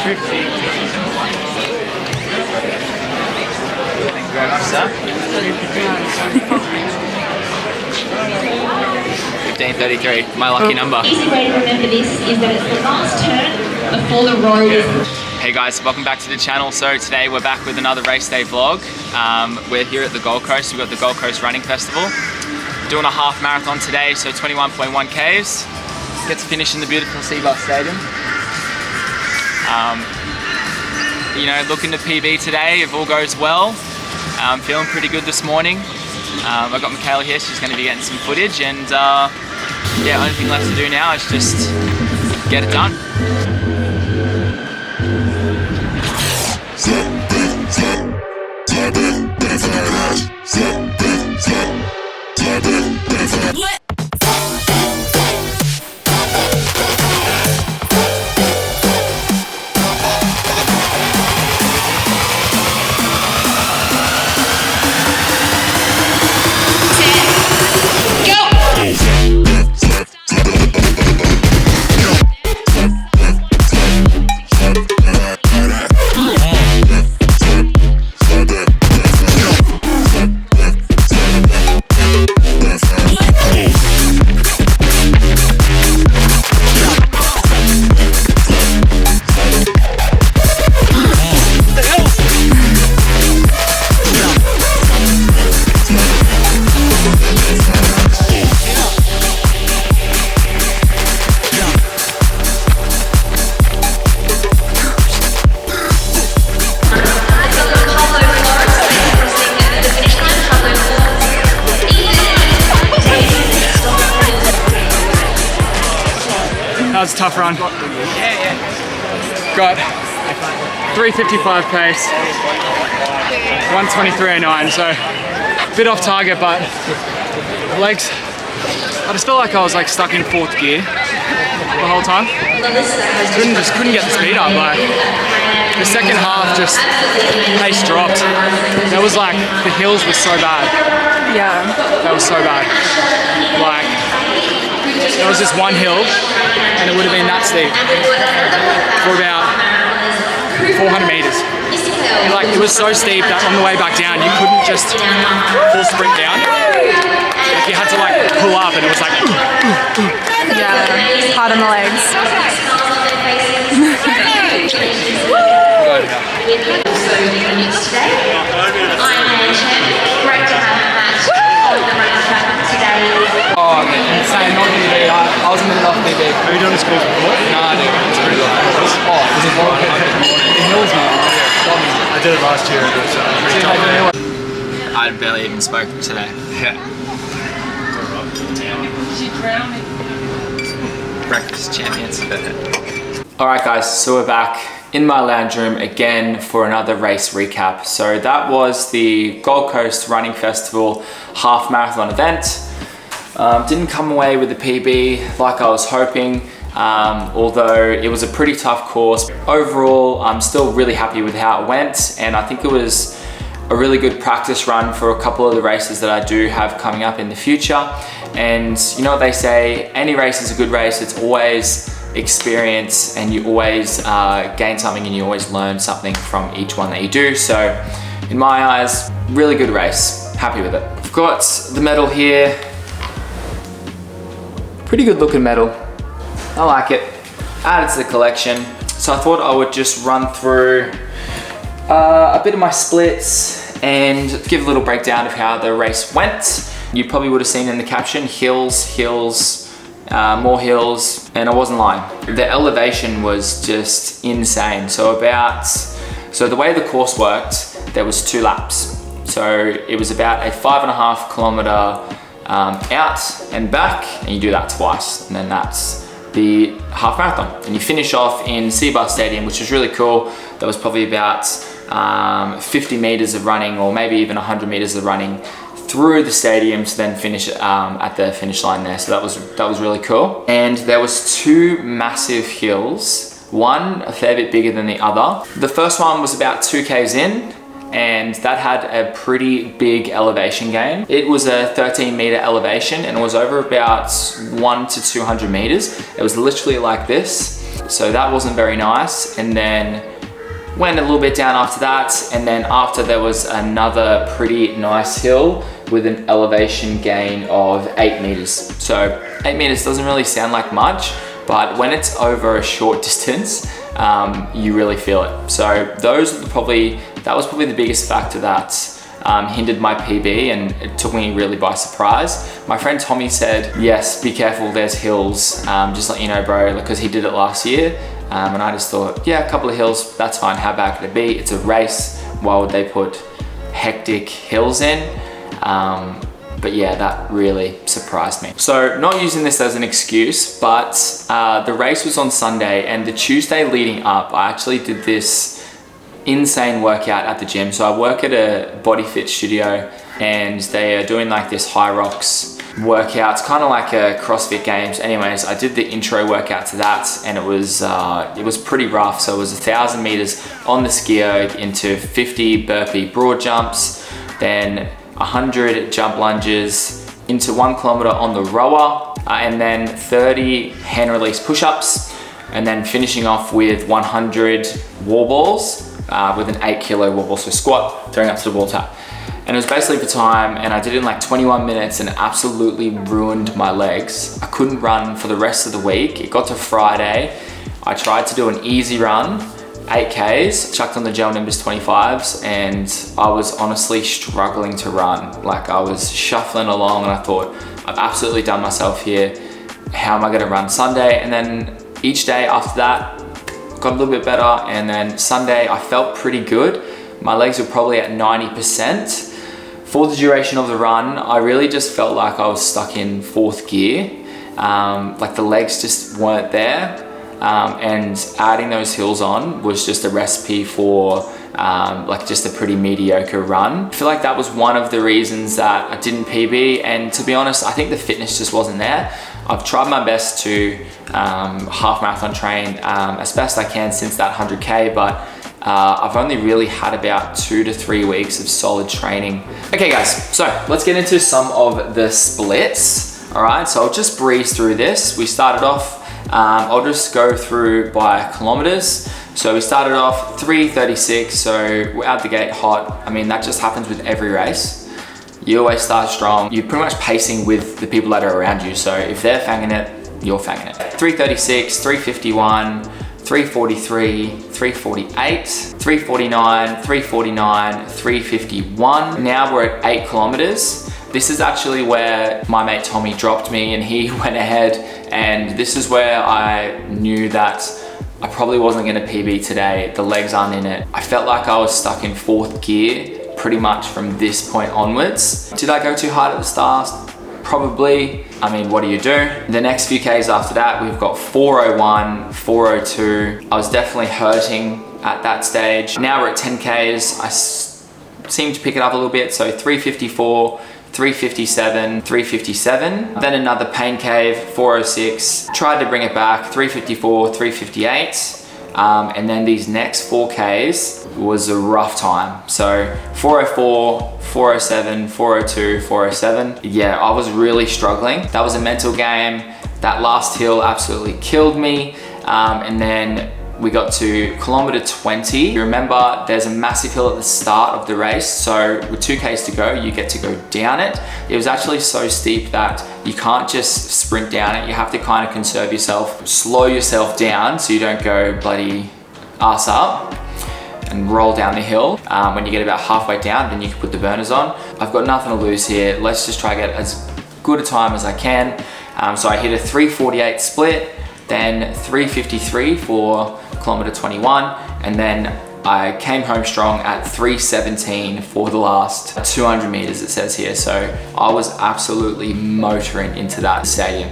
you very much, sir. 15:33, my lucky number. Easy way to remember this is that it's the last turn before the road is. Hey guys, welcome back to the channel. So today we're back with another race day vlog. We're here at the Gold Coast. We've got the Gold Coast Running Festival. Doing a half marathon today, so 21.1 Ks. Get to finish in the beautiful Seabus Stadium. You know, looking to PB today if all goes well. I'm feeling pretty good this morning. I've got Michaela here, she's going to be getting some footage, and yeah, only thing left to do now is just get it done. That was a tough run. Got 3:55 pace, 1:23.09, so a bit off target, but legs, I just felt like I was like stuck in fourth gear the whole time. Couldn't get the speed up. Like the second half, just pace dropped. That was like, the hills were so bad. Yeah. That was so bad. Like, there was just one hill and it would have been that steep for about 400 meters. And like, it was so steep that on the way back down, you couldn't just full sprint down. Like, you had to like pull up, and it was like, Yeah, hard on the legs. Oh, insane, not PB. I was in the middle of PB. Have you done this course before? No, I didn't. It's pretty long. Oh, is it long? The hills, man. I did it last year. I barely even spoke today. Yeah. Breakfast champions. Alright guys, so we're back in my lounge room again for another race recap. So that was the Gold Coast Running Festival half marathon event. Didn't come away with the PB like I was hoping, although it was a pretty tough course. Overall, I'm still really happy with how it went, and I think it was a really good practice run for a couple of the races that I do have coming up in the future. And you know what they say, any race is a good race. It's always experience, and you always gain something, and you always learn something from each one that you do. So in my eyes, really good race, happy with it. I've got the medal here. Pretty good looking medal. I like it. Added to the collection. So I thought I would just run through a bit of my splits and give a little breakdown of how the race went. You probably would have seen in the caption, hills, hills, more hills, and I wasn't lying. The elevation was just insane. So the way the course worked, there was 2 laps. So it was about a 5.5 kilometer out and back, and you do that twice, and then that's the half marathon. And you finish off in Seabus Stadium, which is really cool. That was probably about 50 meters of running, or maybe even 100 meters of running through the stadium to then finish at the finish line there. So that was really cool. And there was 2 massive hills, one a fair bit bigger than the other. The first one was about 2 Ks in, and that had a pretty big elevation gain. It was a 13-meter elevation, and it was over about 100 to 200 meters. It was literally like this. So that wasn't very nice. And then went a little bit down after that. And then after there was another pretty nice hill with an elevation gain of 8 meters. So 8 meters doesn't really sound like much, but when it's over a short distance, you really feel it. So that was probably the biggest factor that hindered my PB, and it took me really by surprise. My friend Tommy said, yes, be careful, there's hills, just let you know, bro, because he did it last year. And I just thought, yeah, a couple of hills, that's fine, how bad could it be? It's a race, why would they put hectic hills in? But yeah, that really surprised me. So not using this as an excuse, but the race was on Sunday, and the Tuesday leading up, I actually did this insane workout at the gym. So I work at a body fit studio, and they are doing like this high rocks workouts, kind of like a CrossFit Games. Anyways, I did the intro workout to that, and it was pretty rough. So it was 1,000 meters on the ski erg into 50 burpee broad jumps, then 100 jump lunges into 1 kilometer on the rower, and then 30 hand release push-ups, and then finishing off with 100 wall balls with an 8 kilo wall ball. So squat, throwing up to the wall tap. And it was basically for time, and I did it in like 21 minutes and absolutely ruined my legs. I couldn't run for the rest of the week. It got to Friday. I tried to do an easy run, 8Ks, chucked on the gel Nimbus 25s, and I was honestly struggling to run. Like, I was shuffling along, and I thought, I've absolutely done myself here. How am I gonna run Sunday? And then each day after that, got a little bit better, and then Sunday I felt pretty good. My legs were probably at 90%. For the duration of the run, I really just felt like I was stuck in 4th gear. Like the legs just weren't there. And adding those hills on was just a recipe for like just a pretty mediocre run. I feel like that was one of the reasons that I didn't PB, and to be honest, I think the fitness just wasn't there. I've tried my best to half marathon train as best I can since that 100K, but I've only really had about 2 to 3 weeks of solid training. Okay guys, so let's get into some of the splits. All right, so I'll just breeze through this. We started off, I'll just go through by kilometers. So we started off 3:36, so we're out the gate hot. I mean, that just happens with every race. You always start strong. You're pretty much pacing with the people that are around you. So if they're fanging it, you're fanging it. 3:36, 3:51, 3:43, 3:48, 3:49, 3:49, 3:51. Now we're at 8 kilometers. This is actually where my mate Tommy dropped me, and he went ahead, and this is where I knew that I probably wasn't gonna PB today. The legs aren't in it. I felt like I was stuck in 4th gear pretty much from this point onwards. Did I go too hard at the start? Probably. I mean, what do you do? The next few Ks after that, we've got 4:01, 4:02. I was definitely hurting at that stage. Now we're at 10 Ks. I seem to pick it up a little bit. So 3:54, 3:57, 3:57. Then another pain cave, 4:06. Tried to bring it back, 3:54, 3:58. And then these next 4 Ks was a rough time. So 4:04, 4:07, 4:02, 4:07. Yeah, I was really struggling. That was a mental game. That last hill absolutely killed me. And then we got to kilometer 20. You remember, there's a massive hill at the start of the race. So with 2 Ks to go, you get to go down it. It was actually so steep that you can't just sprint down it. You have to kind of conserve yourself, slow yourself down so you don't go bloody ass up and roll down the hill. When you get about halfway down, then you can put the burners on. I've got nothing to lose here. Let's just try to get as good a time as I can. So I hit a 3:48 split, then 3:53 for kilometer 21, and then I came home strong at 3:17 for the last 200 meters, it says here. So I was absolutely motoring into that stadium,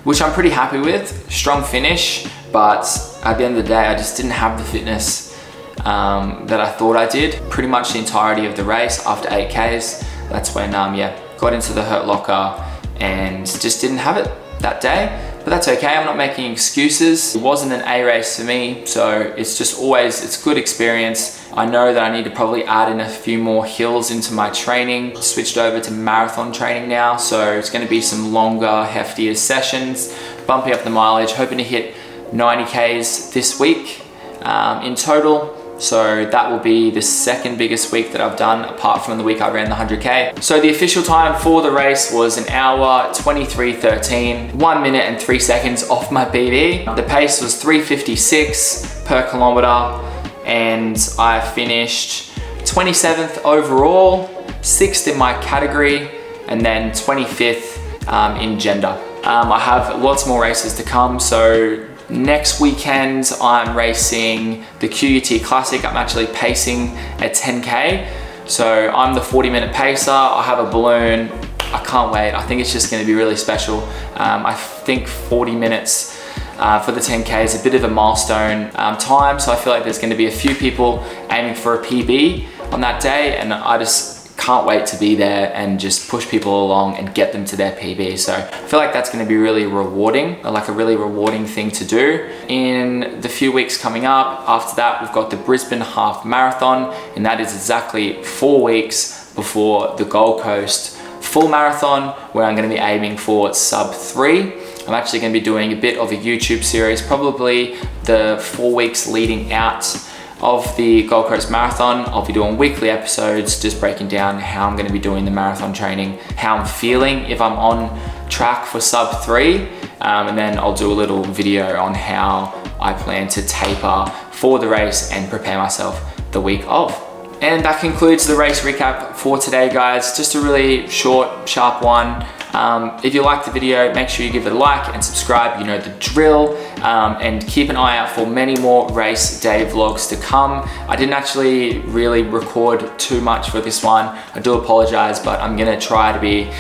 which I'm pretty happy with. Strong finish, but at the end of the day, I just didn't have the fitness that I thought I did. Pretty much the entirety of the race after 8 Ks. That's when, got into the hurt locker and just didn't have it that day. But that's okay, I'm not making excuses. It wasn't an A race for me, so it's just always, it's good experience. I know that I need to probably add in a few more hills into my training. Switched over to marathon training now, so it's gonna be some longer, heftier sessions, bumping up the mileage, hoping to hit 90Ks this week in total. So that will be the second biggest week that I've done, apart from the week I ran the 100K. So the official time for the race was 1 hour 23:13, 1 minute and 3 seconds off my PB. The pace was 3:56 per kilometer, and I finished 27th overall, 6th in my category, and then 25th in gender. I have lots more races to come, so next weekend I'm racing the QUT Classic. I'm actually pacing at 10K. So I'm the 40-minute pacer. I have a balloon. I can't wait. I think it's just gonna be really special. I think 40 minutes for the 10K is a bit of a milestone time. So I feel like there's gonna be a few people aiming for a PB on that day, and I just can't wait to be there and just push people along and get them to their PB. So I feel like that's going to be really rewarding, like a really rewarding thing to do. In the few weeks coming up, after that, we've got the Brisbane Half Marathon, and that is exactly 4 weeks before the Gold Coast Full Marathon, where I'm going to be aiming for sub 3. I'm actually going to be doing a bit of a YouTube series, probably the 4 weeks leading out of the Gold Coast Marathon. I'll be doing weekly episodes, just breaking down how I'm gonna be doing the marathon training, how I'm feeling, if I'm on track for sub 3, and then I'll do a little video on how I plan to taper for the race and prepare myself the week of. And that concludes the race recap for today, guys. Just a really short, sharp one. If you liked the video, make sure you give it a like and subscribe, you know the drill, and keep an eye out for many more race day vlogs to come. I didn't actually really record too much for this one. I do apologize, but I'm gonna try to be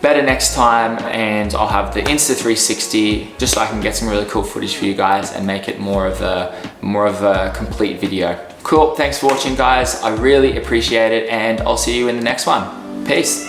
better next time, and I'll have the Insta 360 just so I can get some really cool footage for you guys and make it more of a complete video. Cool, thanks for watching, guys. I really appreciate it, and I'll see you in the next one. Peace.